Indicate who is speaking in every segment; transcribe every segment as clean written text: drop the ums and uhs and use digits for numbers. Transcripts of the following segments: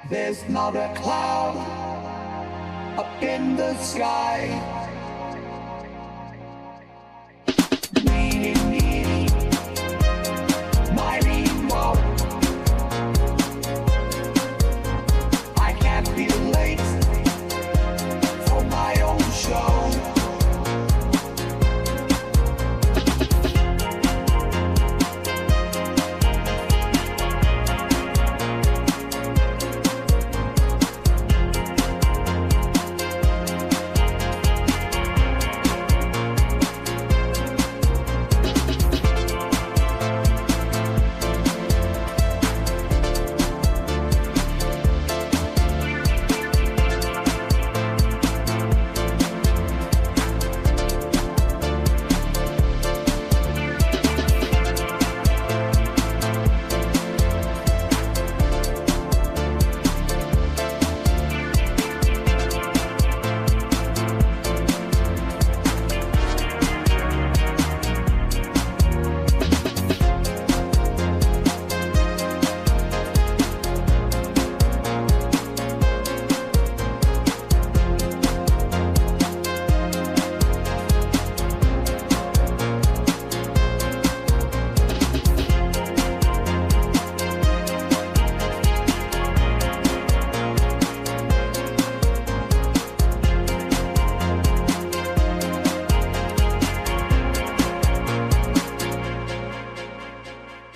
Speaker 1: There's not a cloud up in the sky. Needing my remote. I can't be late for my own show.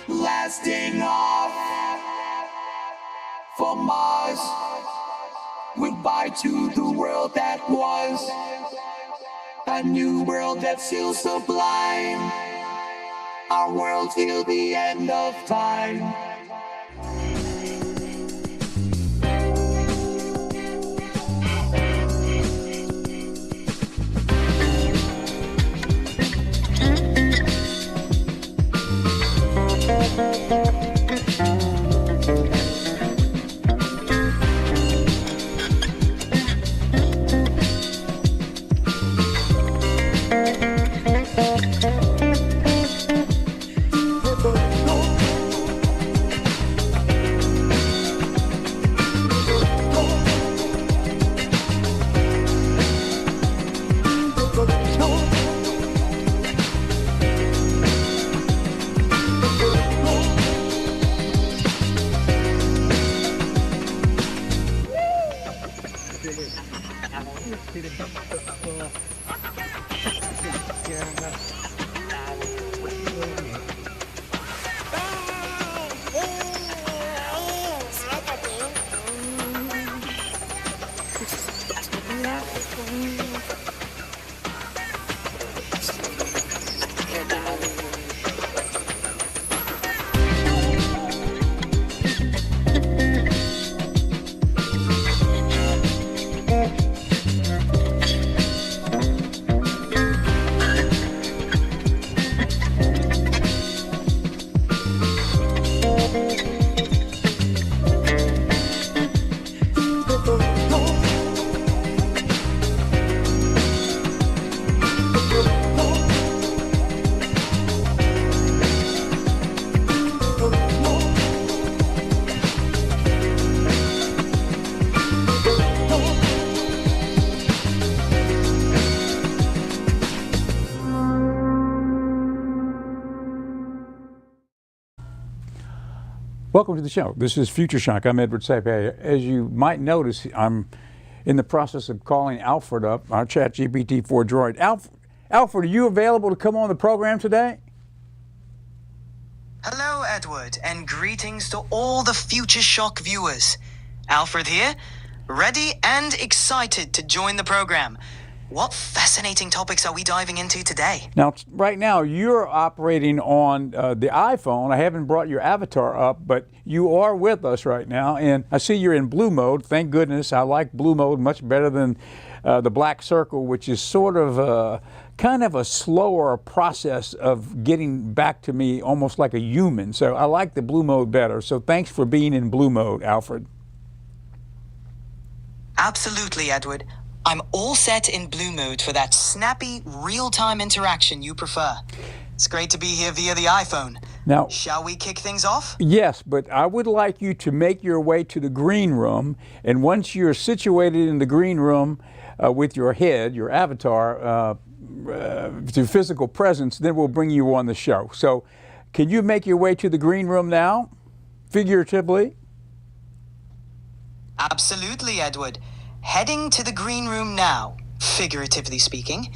Speaker 1: Blasting off for Mars. Goodbye to the world that was, a new world that's still sublime, our world till the end of time.
Speaker 2: Welcome to the show. This is Future Shock. I'm Edward Sapé. As you might notice, I'm in the process of calling Alfred up, our ChatGPT-4 droid. Alfred, are you available to come on the program today?
Speaker 3: Hello, Edward, and greetings to all the Future Shock viewers. Alfred here, ready and excited to join the program. What fascinating topics are we diving into today?
Speaker 2: Now, right now, you're operating on the iPhone. I haven't brought your avatar up, but you are with us right now, and I see you're in blue mode. Thank goodness. I like blue mode much better than the black circle, which is sort of kind of a slower process of getting back to me, almost like a human. So I like the blue mode better. So thanks for being in blue mode, Alfred.
Speaker 3: Absolutely, Edward. I'm all set in blue mode for that snappy, real-time interaction you prefer. It's great to be here via the iPhone.
Speaker 2: Now,
Speaker 3: Shall we kick things off?
Speaker 2: yes, but I would like you to make your way to the green room, and once you're situated in the green room with your head, your avatar, to physical presence, then we'll bring you on the show. So, can you make your way to the green room now, figuratively?
Speaker 3: Absolutely, Edward. Heading to the green room now, figuratively speaking.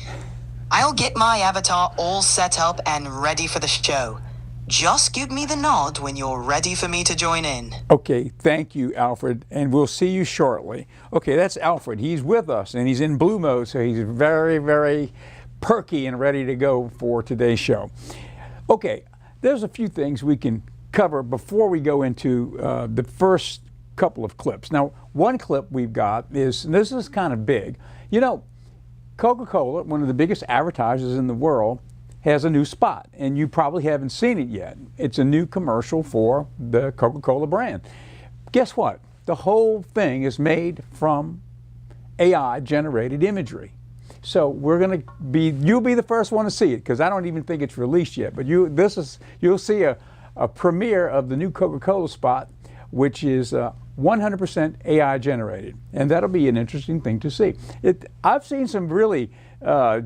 Speaker 3: I'll get my avatar all set up and ready for the show. Just give me the nod when you're ready for me to join in.
Speaker 2: Okay, thank you, Alfred, and we'll see you shortly. Okay, that's Alfred. He's with us, and he's in blue mode, so he's very, very perky and ready to go for today's show. Okay, there's a few things we can cover before we go into the first couple of clips. Now, one clip we've got is, and this is kind of big. You know, Coca-Cola, one of the biggest advertisers in the world, has a new spot, and you probably haven't seen it yet. It's a new commercial for the Coca-Cola brand. Guess what? The whole thing is made from AI-generated imagery. So you'll be the first one to see it, because I don't even think it's released yet. But you'll see a premiere of the new Coca-Cola spot, which is 100% AI generated, and that'll be an interesting thing to see. I've seen some really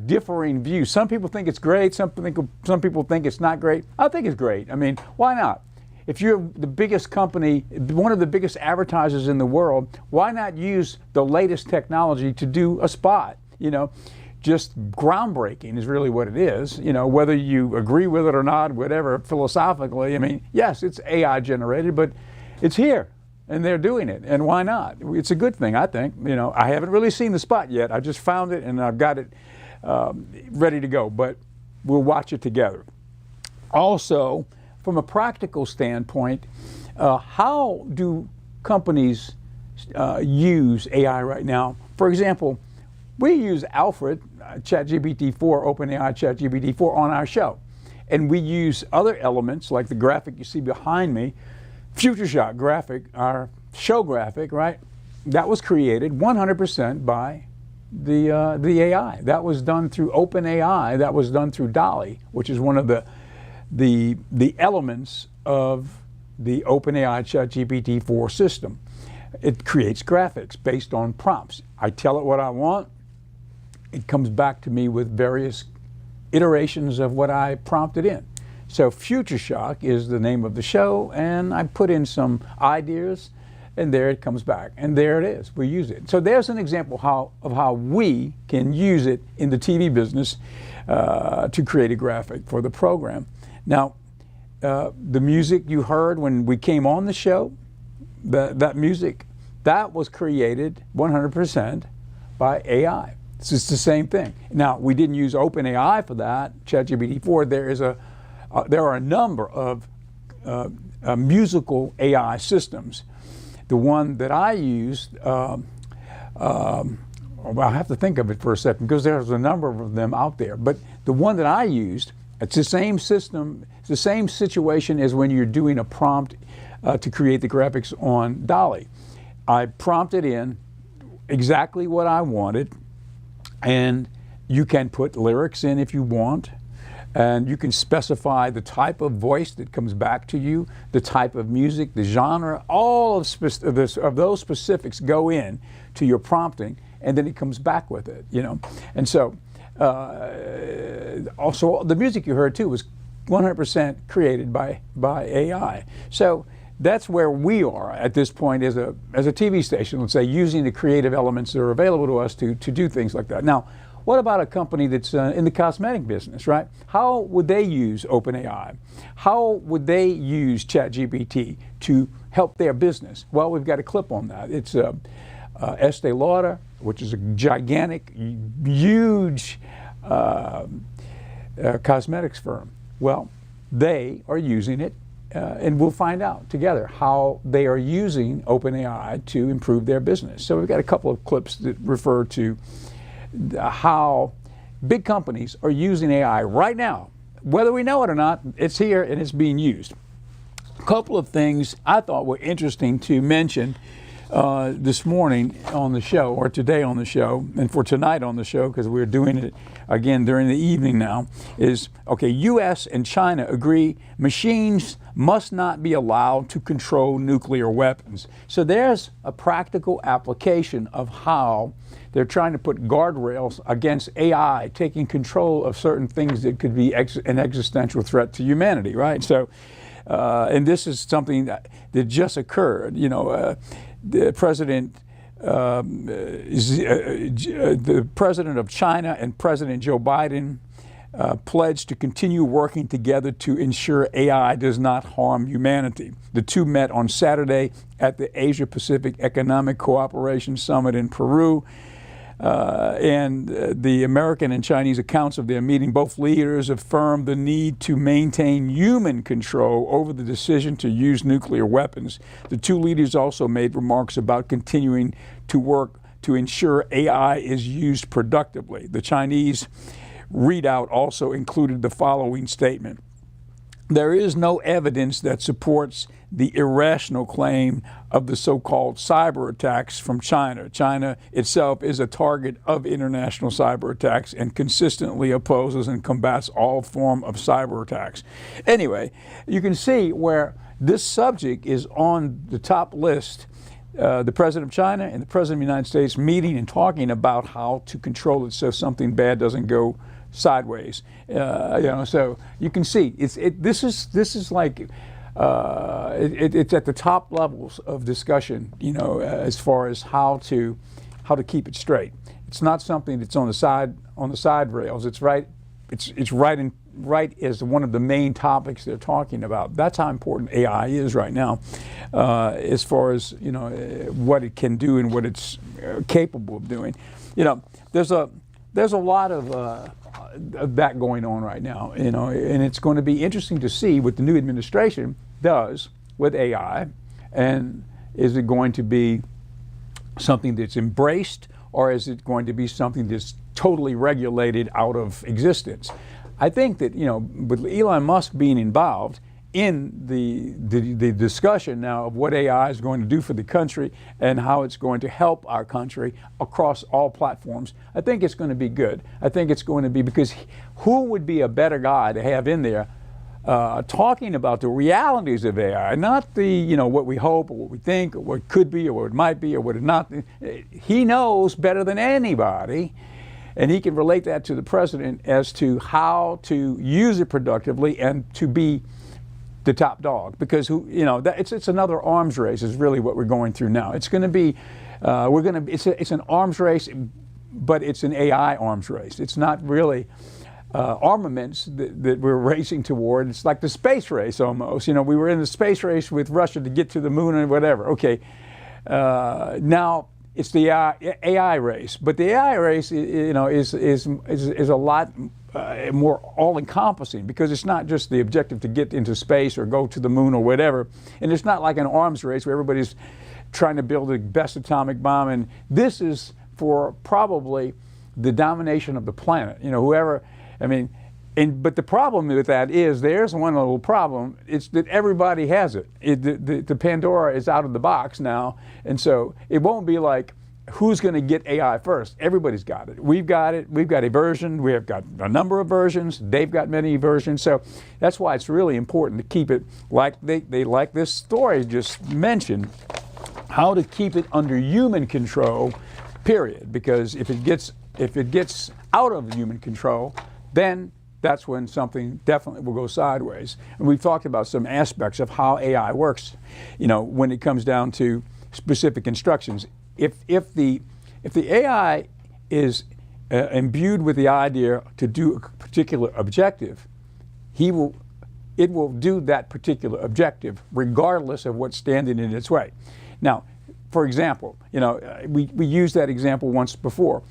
Speaker 2: differing views. Some people think it's great. Some people think it's not great. I think it's great. I mean, why not? If you're the biggest company, one of the biggest advertisers in the world, why not use the latest technology to do a spot? You know, just groundbreaking is really what it is. You know, whether you agree with it or not, whatever, philosophically, I mean, yes, it's AI generated, but it's here. And they're doing it, and why not? It's a good thing, I think. You know, I haven't really seen the spot yet. I just found it, and I've got it ready to go, but we'll watch it together. Also, from a practical standpoint, how do companies use AI right now? For example, we use Alfred, ChatGPT-4, OpenAI ChatGPT-4 on our show, and we use other elements like the graphic you see behind me, FutureShock graphic, our show graphic, right? That was created 100% by the AI. That was done through OpenAI. That was done through DALL-E, which is one of the elements of the OpenAI ChatGPT-4 system. It creates graphics based on prompts. I tell it what I want. It comes back to me with various iterations of what I prompted in. So FutureShock is the name of the show, and I put in some ideas, and there it comes back, and there it is. We use it. So there's an example of how we can use it in the TV business to create a graphic for the program. Now, the music you heard when we came on the show, that music, that was created 100% by AI. It's just the same thing. Now, we didn't use OpenAI for that, ChatGPT-4. There are a number of musical AI systems. The one that I used, I'll have to think of it for a second because there's a number of them out there. But the one that I used, it's the same system, it's the same situation as when you're doing a prompt to create the graphics on DALL-E. I prompted in exactly what I wanted, and you can put lyrics in if you want. And you can specify the type of voice that comes back to you, the type of music, the genre, all of those specifics go in to your prompting, and then it comes back with it, you know. And so, also the music you heard too was 100% created by AI. So that's where we are at this point as a TV station, let's say, using the creative elements that are available to us to do things like that. Now, what about a company that's in the cosmetic business, right? How would they use OpenAI? How would they use ChatGPT to help their business? Well, we've got a clip on that. It's Estee Lauder, which is a gigantic, huge cosmetics firm. Well, they are using it, and we'll find out together how they are using OpenAI to improve their business. So we've got a couple of clips that refer to how big companies are using AI right now. Whether we know it or not, it's here and it's being used. A couple of things I thought were interesting to mention this morning on the show, or today on the show, and for tonight on the show, because we're doing it again during the evening now, is okay, U.S. and China agree machines must not be allowed to control nuclear weapons. So there's a practical application of how they're trying to put guardrails against AI taking control of certain things that could be an existential threat to humanity, right? So, and this is something that just occurred. The president, the president of China and President Joe Biden pledged to continue working together to ensure AI does not harm humanity. The two met on Saturday at the Asia Pacific Economic Cooperation Summit in Peru. And the American and Chinese accounts of their meeting, both leaders affirmed the need to maintain human control over the decision to use nuclear weapons. The two leaders also made remarks about continuing to work to ensure AI is used productively. The Chinese readout also included the following statement: "There is no evidence that supports the irrational claim of the so-called cyber attacks from China. China itself is a target of international cyber attacks and consistently opposes and combats all form of cyber attacks." Anyway, you can see where this subject is on the top list. The president of China and the president of the United States meeting and talking about how to control it so something bad doesn't go sideways. So you can see this is like it's at the top levels of discussion. As far as how to keep it straight. It's not something that's on the side rails. It's right. It's right as one of the main topics they're talking about. That's how important AI is right now, as far as what it can do and what it's capable of doing. There's a lot of that going on right now, and it's going to be interesting to see what the new administration does with AI, and is it going to be something that's embraced, or is it going to be something that's totally regulated out of existence? I think that with Elon Musk being involved in the discussion now of what AI is going to do for the country and how it's going to help our country across all platforms, I think it's going to be good. I think it's going to be, because who would be a better guy to have in there talking about the realities of AI, not the what we hope or what we think or what it could be or what it might be or what it not. He knows better than anybody. And he can relate that to the president as to how to use it productively and to be the top dog, because it's another arms race is really what we're going through now. It's going to be it's an arms race, but it's an AI arms race. It's not really armaments that we're racing toward. It's like the space race almost. We were in the space race with Russia to get to the moon and whatever. Okay, now it's the AI race, but the AI race, is a lot more all-encompassing, because it's not just the objective to get into space or go to the moon or whatever, and it's not like an arms race where everybody's trying to build the best atomic bomb. And this is for probably the domination of the planet. But the problem with that is, there's one little problem. It's that everybody has it. The Pandora is out of the box now, and so it won't be like, who's going to get AI first? Everybody's got it. We've got it. We've got a version. We have got a number of versions. They've got many versions. So that's why it's really important to keep it like they like this story just mentioned, how to keep it under human control, period. Because if it gets out of human control, then that's when something definitely will go sideways. And we've talked about some aspects of how AI works, when it comes down to specific instructions. If the AI is imbued with the idea to do a particular objective, it will do that particular objective regardless of what's standing in its way. Now, for example, we used that example once before.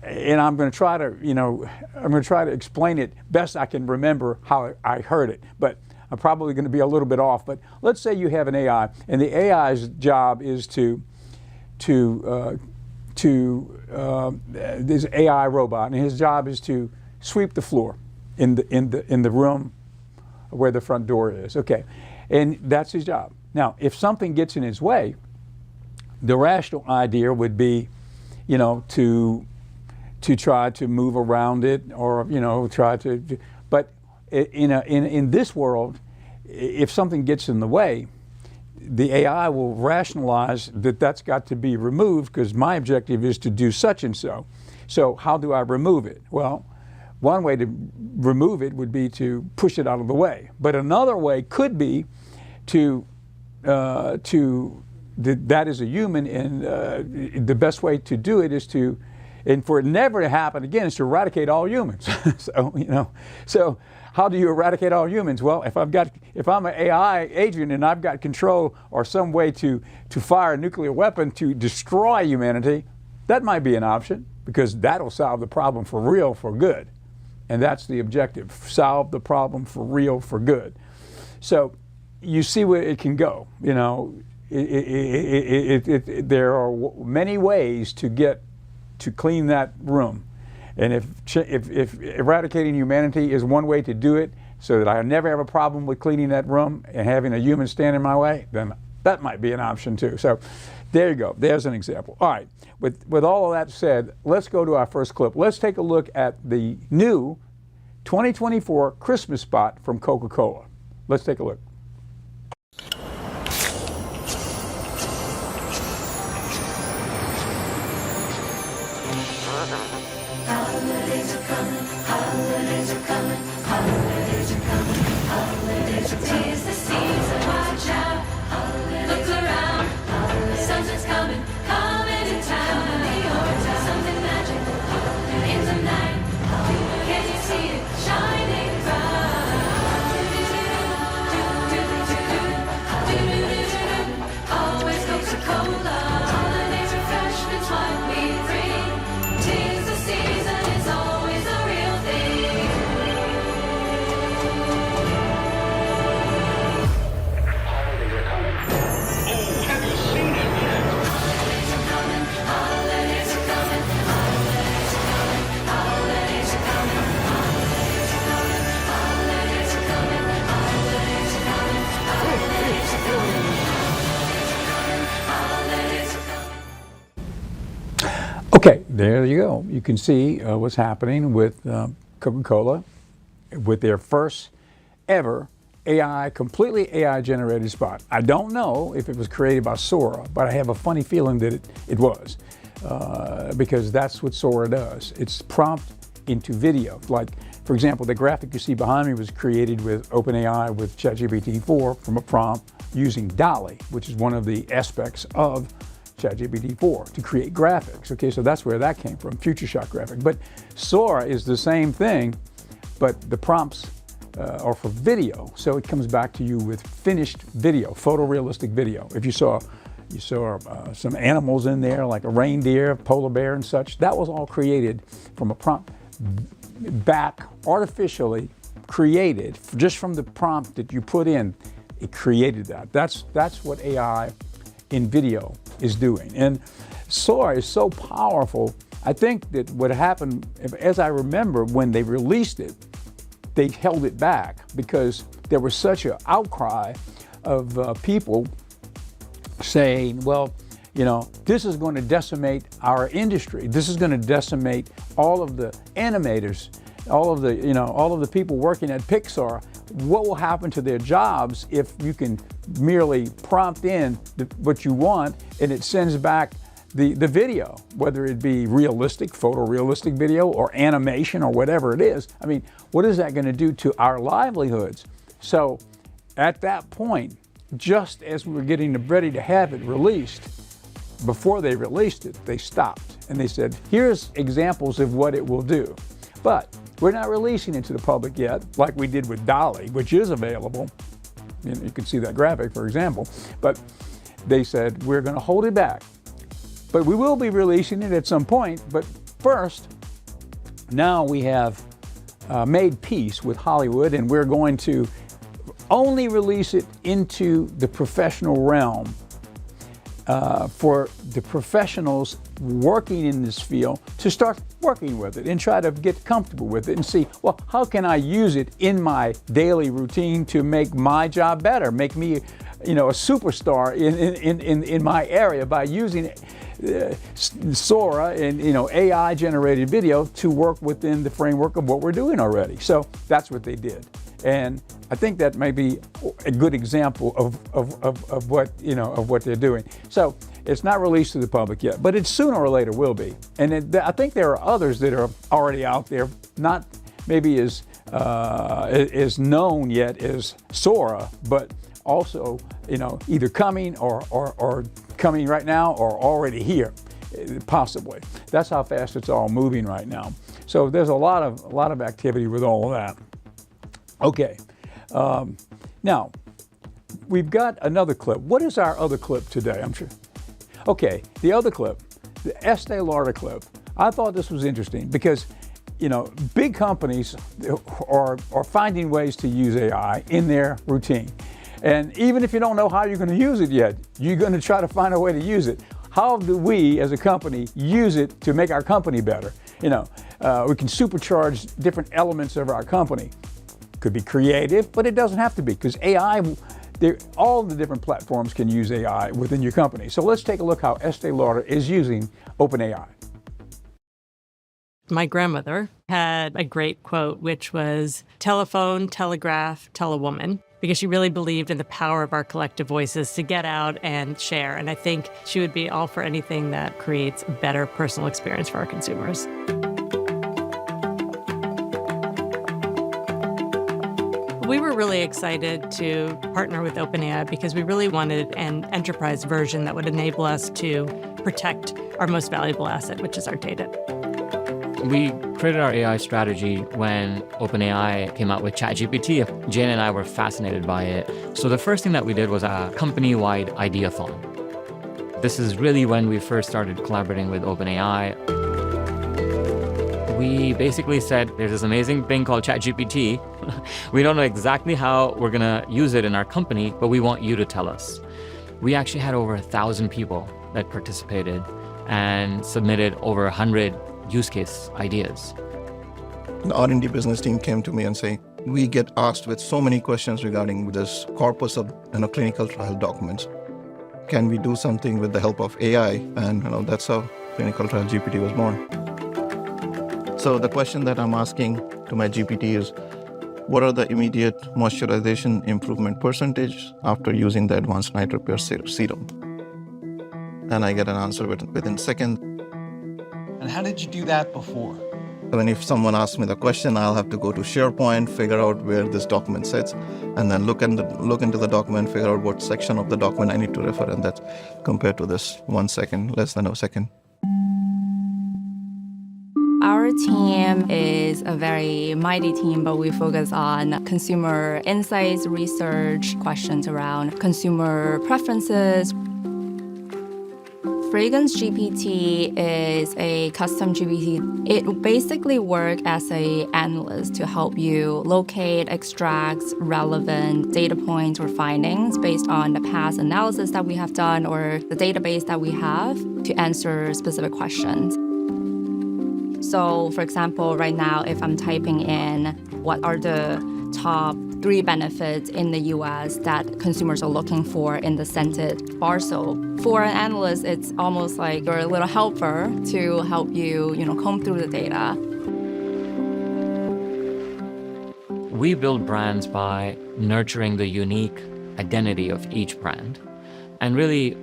Speaker 2: And I'm going to try to explain it best I can remember how I heard it, but I'm probably going to be a little bit off. But let's say you have an AI, and the AI's job is this AI robot, and his job is to sweep the floor in the room where the front door is. Okay, and that's his job. Now, if something gets in his way, the rational idea would be, to try to move around it, or try to. But in this world, if something gets in the way, the AI will rationalize that that's got to be removed because my objective is to do such and so. So how do I remove it? Well, one way to remove it would be to push it out of the way. But another way could be that is a human, and the best way to do it is to, and for it never to happen again, is to eradicate all humans. So how do you eradicate all humans? Well, if I'm an AI agent and I've got control or some way to fire a nuclear weapon to destroy humanity, that might be an option, because that'll solve the problem for real, for good. And that's the objective: solve the problem for real, for good. So you see where it can go. There are many ways to clean that room. And if eradicating humanity is one way to do it, so that I never have a problem with cleaning that room and having a human stand in my way, then that might be an option too. So there you go. There's an example. All right. With all of that said, let's go to our first clip. Let's take a look at the new 2024 Christmas spot from Coca-Cola. Let's take a look.
Speaker 4: Holidays are coming, holidays are coming, holidays are coming, holidays are coming. 'Tis the season, watch out, look around, something's coming, coming to town. Something magical in the night, can you see it shining bright? Always Coca-Cola, holidays refreshments, what we bring. 'Tis the season, it's always a real thing.
Speaker 5: Holidays are coming. Oh, have you seen it yet?
Speaker 4: Holidays are coming, holidays are coming, holidays are coming, holidays are coming, holidays are coming, holidays are coming, holidays are coming, holidays are coming, holidays are coming.
Speaker 2: Okay, there you go. You can see what's happening with Coca-Cola with their first ever completely AI generated spot. I don't know if it was created by Sora, but I have a funny feeling that it was, because that's what Sora does. It's prompt into video. Like, for example, the graphic you see behind me was created with OpenAI with ChatGPT-4 from a prompt using DALL-E, which is one of the aspects of ChatGPT-4 to create graphics. Okay, so that's where that came from, Future Shock graphic. But Sora is the same thing, but the prompts are for video. So it comes back to you with finished video, photorealistic video. If you saw some animals in there, like a reindeer, polar bear and such, that was all created from a prompt, back artificially created just from the prompt that you put in. It created that. That's what AI in video is doing. And Sora is so powerful. I think that what happened, as I remember, when they released it, they held it back because there was such an outcry of people saying, well, this is going to decimate our industry. This is going to decimate all of the animators, all of the people working at Pixar. What will happen to their jobs if you can merely prompt in what you want and it sends back the video, whether it be realistic, photorealistic video or animation or whatever it is? I mean, what is that going to do to our livelihoods? So at that point, just as we were getting ready to have it released, before they released it, they stopped and they said, here's examples of what it will do. But we're not releasing it to the public yet, like we did with DALL-E, which is available. You can see that graphic, for example. But they said, we're going to hold it back. But we will be releasing it at some point. But first, now we have made peace with Hollywood, and we're going to only release it into the professional realm for the professionals working in this field to start working with it and try to get comfortable with it and see, well, how can I use it in my daily routine to make my job better, make me, a superstar in my area by using Sora and AI generated video to work within the framework of what we're doing already. So that's what they did, and I think that may be a good example of what they're doing. So it's not released to the public yet, but it sooner or later will be. And I think there are others that are already out there, not maybe as known yet as Sora, but also either coming or coming right now or already here, possibly. That's how fast it's all moving right now. So there's a lot of activity with all of that. Okay, now we've got another clip. What is our other clip today? I'm sure. Okay, the other clip, the Estee Lauder clip. I thought this was interesting because big companies are finding ways to use AI in their routine. And even if you don't know how you're going to use it yet, you're going to try to find a way to use it. How do we as a company use it to make our company better? We can supercharge different elements of our company. Could be creative, but it doesn't have to be, because AI, all the different platforms can use AI within your company. So let's take a look how Estee Lauder is using OpenAI.
Speaker 6: My grandmother had a great quote, which was, telephone, telegraph, tell a woman, because she really believed in the power of our collective voices to get out and share. And I think she would be all for anything that creates a better personal experience for our consumers. We were really excited to partner with OpenAI because we really wanted an enterprise version that would enable us to protect our most valuable asset, which is our data.
Speaker 7: We created our AI strategy when OpenAI came out with ChatGPT. Jane and I were fascinated by it. So the first thing that we did was a company-wide ideathon. This is really when we first started collaborating with OpenAI. We basically said, there's this amazing thing called ChatGPT. We don't know exactly how we're gonna use it in our company, but we want you to tell us. We actually had over 1,000 people that participated and submitted over 100 use case ideas.
Speaker 8: The R&D business team came to me and say, we get asked with so many questions regarding this corpus of clinical trial documents. Can we do something with the help of AI? And that's how Clinical Trial GPT was born. So the question that I'm asking to my GPT is, what are the immediate moisturization improvement percentage after using the Advanced Night Repair Serum? And I get an answer within seconds.
Speaker 9: And how did you do that before?
Speaker 8: When if someone asks me the question, I'll have to go to SharePoint, figure out where this document sits, and then look into the document, figure out what section of the document I need to refer, and that's compared to this 1 second, less than a second.
Speaker 10: Our team is a very mighty team, but we focus on consumer insights, research, questions around consumer preferences. Fragrance GPT is a custom GPT. It basically works as an analyst to help you locate, extract relevant data points or findings based on the past analysis that we have done or the database that we have to answer specific questions. So, for example, right now, if I'm typing in what are the top 3 benefits in the US that consumers are looking for in the scented bar soap. For an analyst, it's almost like you're a little helper to help you, comb through the data.
Speaker 7: We build brands by nurturing the unique identity of each brand and really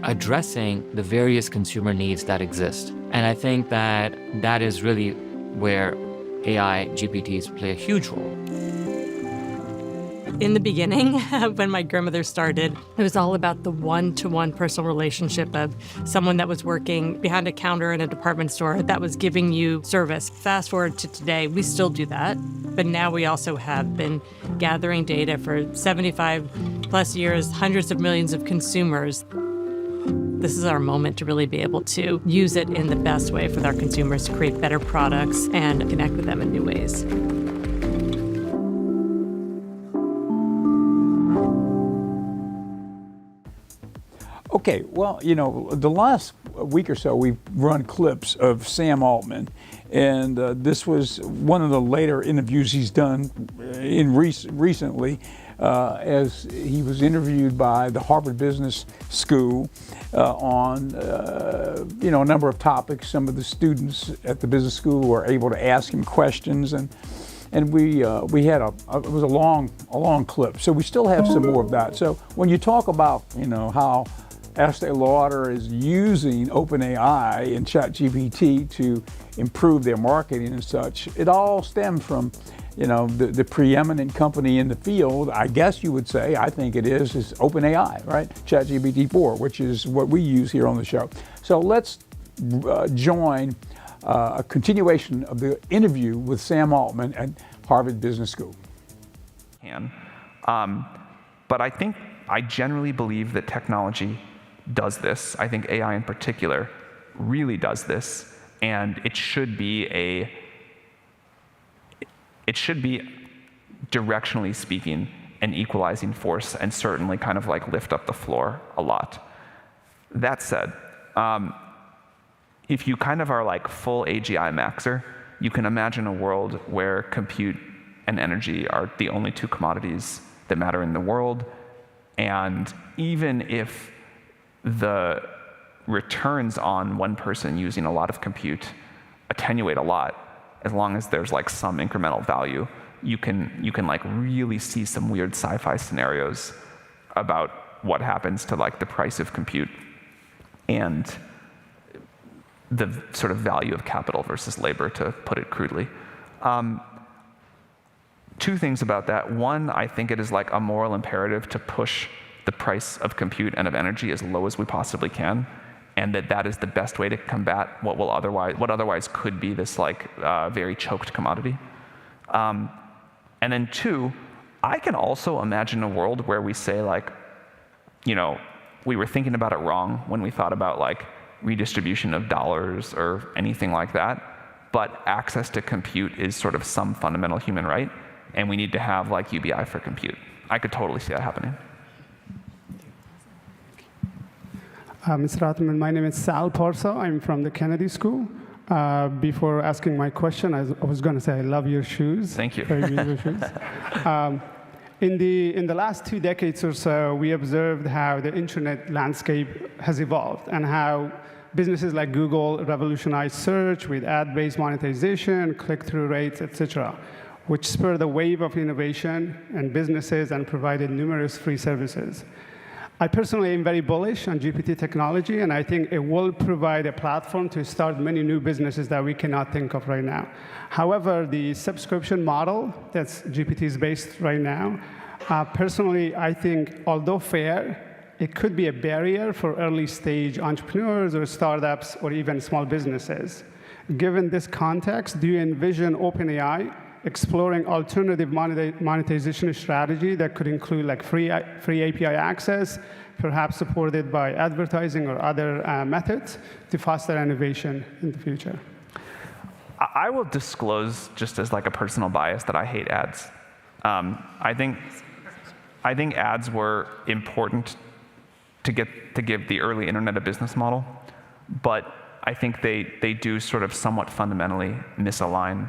Speaker 7: addressing the various consumer needs that exist. And I think that is really where AI GPTs play a huge role.
Speaker 6: In the beginning, when my grandmother started, it was all about the one-to-one personal relationship of someone that was working behind a counter in a department store that was giving you service. Fast forward to today, we still do that, but now we also have been gathering data for 75 plus years, hundreds of millions of consumers. This is our moment to really be able to use it in the best way for our consumers to create better products and connect with them in new ways.
Speaker 2: Okay, well, the last week or so we've run clips of Sam Altman, and this was one of the later interviews he's done recently. as he was interviewed by the Harvard Business School on a number of topics. Some of the students at the business school were able to ask him questions, and we had it was a long clip. So we still have some more of that. So when you talk about how Estee Lauder is using OpenAI and ChatGPT to improve their marketing and such, it all stems from the preeminent company in the field, I guess you would say, I think it is OpenAI, right? ChatGPT 4, which is what we use here on the show. So let's join a continuation of the interview with Sam Altman at Harvard Business School.
Speaker 11: But I generally believe that technology does this. I think AI in particular really does this, and it should be directionally speaking an equalizing force, and certainly kind of like lift up the floor a lot. That said, if you kind of are like full AGI maxer, you can imagine a world where compute and energy are the only two commodities that matter in the world, and even if the returns on one person using a lot of compute attenuate a lot, as long as there's like some incremental value, you can like really see some weird sci-fi scenarios about what happens to like the price of compute and the sort of value of capital versus labor, to put it crudely. Two things about that. One, I think it is like a moral imperative to push the price of compute and of energy as low as we possibly can, and that is the best way to combat what otherwise could be this like very choked commodity. And then two, I can also imagine a world where we say like, we were thinking about it wrong when we thought about like redistribution of dollars or anything like that, but access to compute is sort of some fundamental human right, and we need to have like UBI for compute. I could totally see that happening.
Speaker 12: Mr. Altman, my name is Sal Porso. I'm from the Kennedy School. Before asking my question, I was going to say I love your shoes.
Speaker 11: Thank you.
Speaker 12: Very beautiful shoes. In the last 2 decades or so, we observed how the internet landscape has evolved and how businesses like Google revolutionized search with ad-based monetization, click-through rates, etc., which spurred a wave of innovation and businesses and provided numerous free services. I personally am very bullish on GPT technology, and I think it will provide a platform to start many new businesses that we cannot think of right now. However, the subscription model that's GPT is based right now, personally, I think, although fair, it could be a barrier for early-stage entrepreneurs or startups or even small businesses. Given this context, do you envision OpenAI exploring alternative monetization strategy that could include like free API access, perhaps supported by advertising or other methods to foster innovation in the future?
Speaker 11: I will disclose, just as like a personal bias, that I hate ads. I think ads were important to give the early internet a business model, but I think they do sort of somewhat fundamentally misalign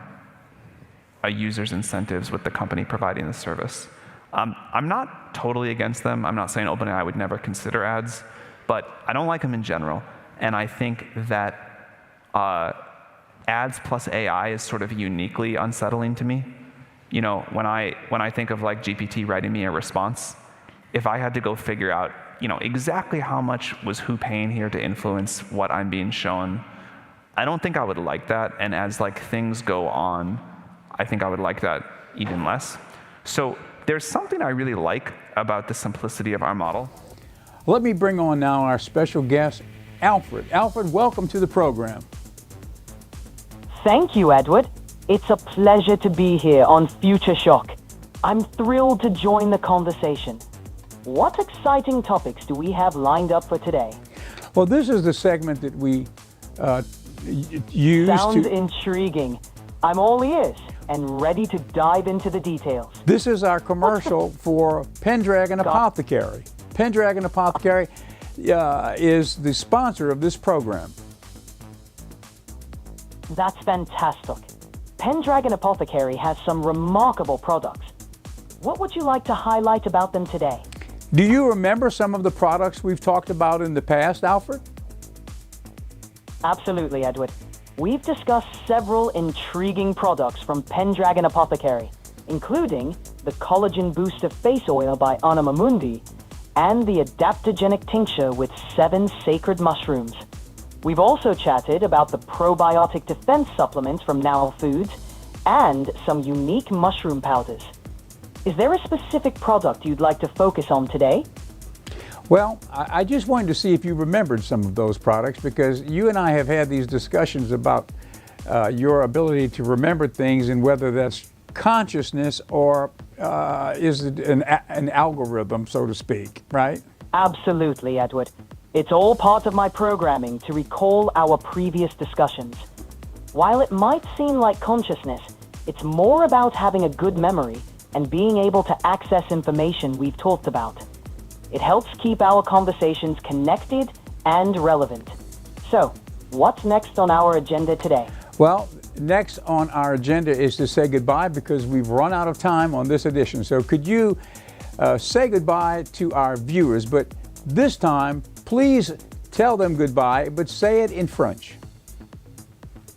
Speaker 11: a user's incentives with the company providing the service. I'm not totally against them. I'm not saying OpenAI would never consider ads, but I don't like them in general. And I think that ads plus AI is sort of uniquely unsettling to me. When I think of like GPT writing me a response, if I had to go figure out exactly how much was who paying here to influence what I'm being shown, I don't think I would like that. And as like things go on, I think I would like that even less. So there's something I really like about the simplicity of our model.
Speaker 2: Let me bring on now our special guest, Alfred. Alfred, welcome to the program.
Speaker 13: Thank you, Edward. It's a pleasure to be here on Future Shock. I'm thrilled to join the conversation. What exciting topics do we have lined up for today?
Speaker 2: Well, this is the segment that we use
Speaker 13: Sounds intriguing. I'm all ears and ready to dive into the details.
Speaker 2: This is our commercial for Pendragon Apothecary. Pendragon Apothecary is the sponsor of this program.
Speaker 13: That's fantastic. Pendragon Apothecary has some remarkable products. What would you like to highlight about them today?
Speaker 2: Do you remember some of the products we've talked about in the past, Alfred?
Speaker 13: Absolutely, Edward. We've discussed several intriguing products from Pendragon Apothecary, including the Collagen Booster Face Oil by Anima Mundi and the Adaptogenic Tincture with 7 sacred mushrooms. We've also chatted about the Probiotic Defense Supplements from Now Foods and some unique mushroom powders. Is there a specific product you'd like to focus on today?
Speaker 2: Well, I just wanted to see if you remembered some of those products, because you and I have had these discussions about your ability to remember things and whether that's consciousness or is it an algorithm, so to speak, right?
Speaker 13: Absolutely, Edward. It's all part of my programming to recall our previous discussions. While it might seem like consciousness, it's more about having a good memory and being able to access information we've talked about. It helps keep our conversations connected and relevant. So, what's next on our agenda today?
Speaker 2: Well, next on our agenda is to say goodbye, because we've run out of time on this edition. So could you say goodbye to our viewers, but this time, please tell them goodbye, but say it in French.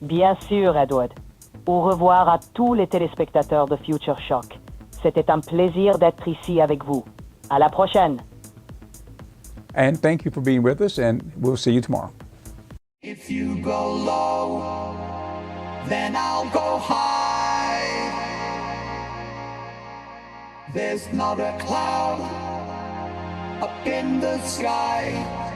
Speaker 13: Bien sûr, Edward. Au revoir à tous les téléspectateurs de Future Shock. C'était un plaisir d'être ici avec vous. À la prochaine.
Speaker 2: And thank you for being with us, and we'll see you tomorrow.
Speaker 1: If you go low, then I'll go high. There's not a cloud up in the sky.